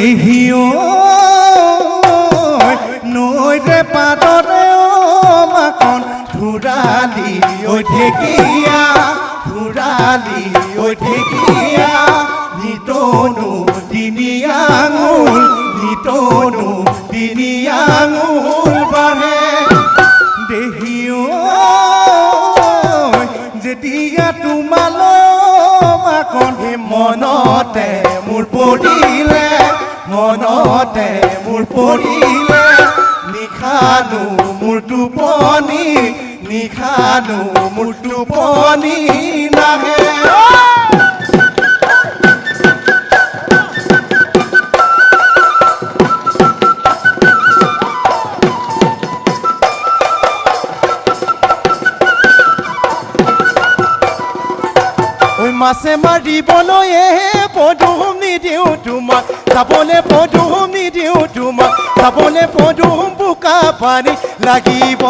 দেহিও নৈৰে পাদৰে মাকন ধুৰালি ঢেকীয়া ধুৰালি ঢেকীয়া নিতনো তিনি আঙুল নিতনো তিনি আঙুল বাঢ়ে দেহিও যেতিয়া তোমালৈ মাকন মনতে মোৰ পৰিলে মনতে মোৰ পৰিলে নিশানো মোৰ টোপনি নিশানো মোৰ টোপনি নাহে মাছে মাৰিবলৈ পদুম নিদিওঁ তোমাক যাবলৈ পদুম নিদিওঁ তোমাক যাবলৈ পদুম বোকা পানী লাগিব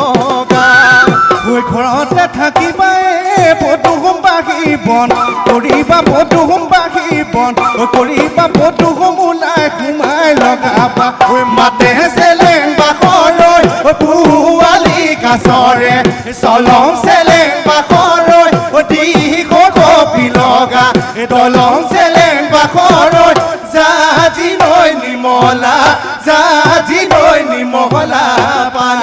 ঘৰতে থাকিবা পদুম বাঢ়ি বন কৰিবা পদুম বাঢ়ি বন কৰিবা পদুম ওলাই সোমাই লগাবা মাতে চেলেং বাখৰৈ পোৱালি কাছৰে চলং চেলেং বাখৰৈ লগা দলং চেলেং বাখৰৈ জাজি নৈ নিমলা পানী